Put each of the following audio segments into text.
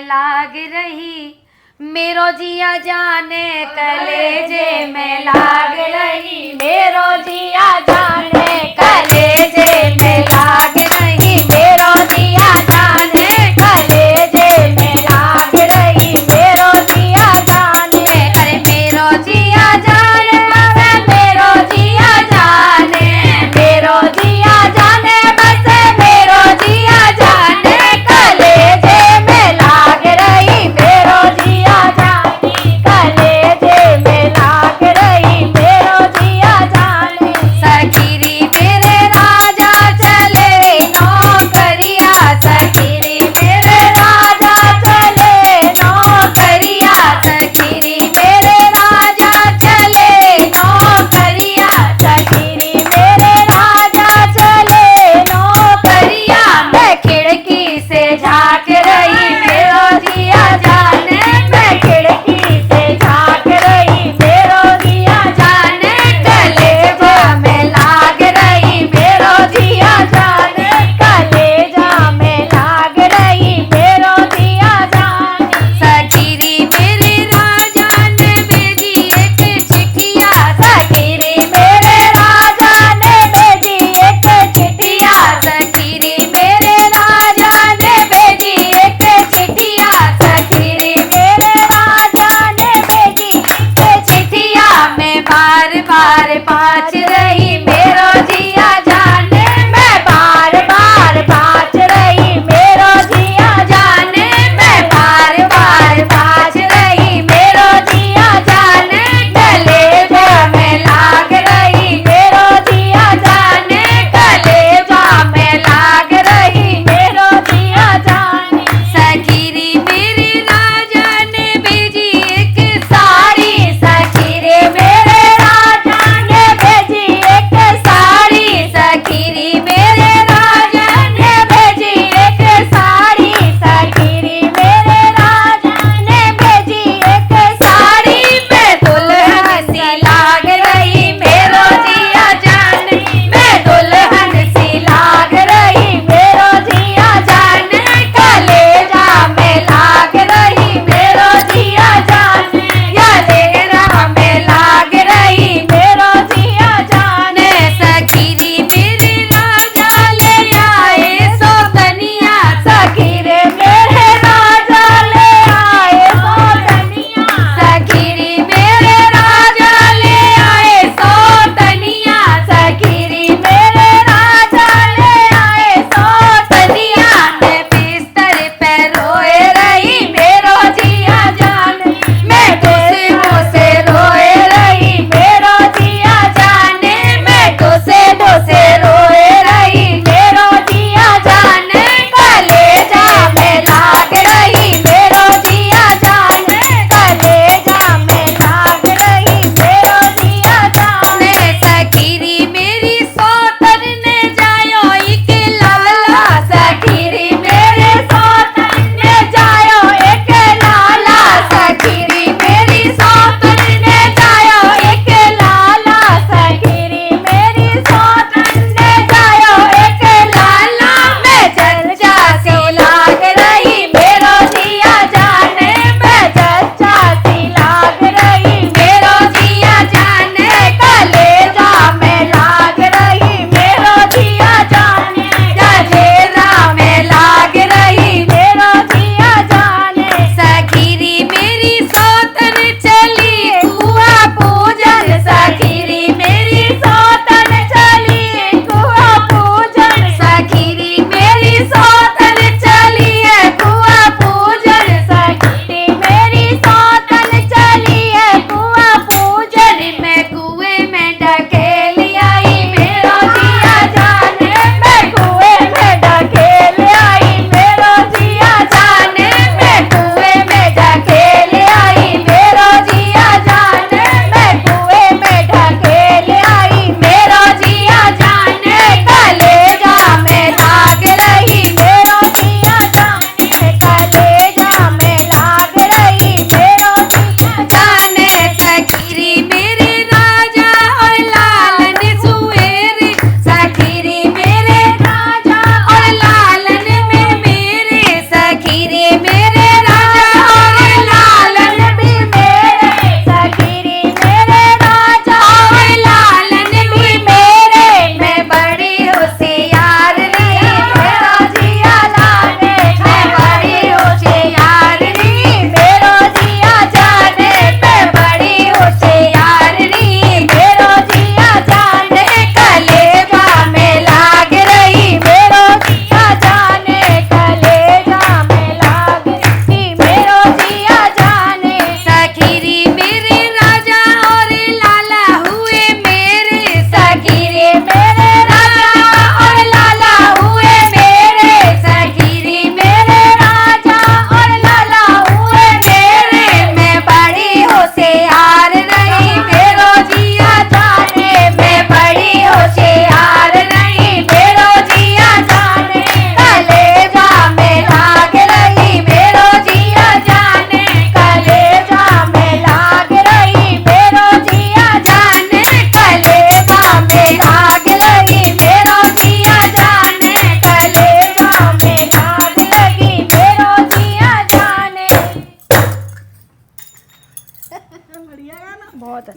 लाग रही, मेरो जिया जाने कलेजे में लाग रही, मेरो जिया जाने कलेजे में लाग रही, मेरो जिया जाने कलेजे में लाग रही, मेरो जिया जाने, अरे मेरो जिया जाने, मेरो जिया जाने, मेरो जिया जाने, बस मेरो जिया जाने कलेजे में लाग रही, मेरो जिया जाने कलेजे में लाग रही, मेरो जिया जाने। सखीरी मेरे राजा चले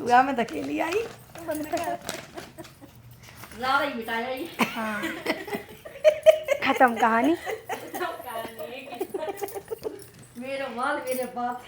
हुआ मैं अकेली आई। ज्यादा ही बिताया ये। हाँ खत्म कहानी। मेरा माल मेरे बाप।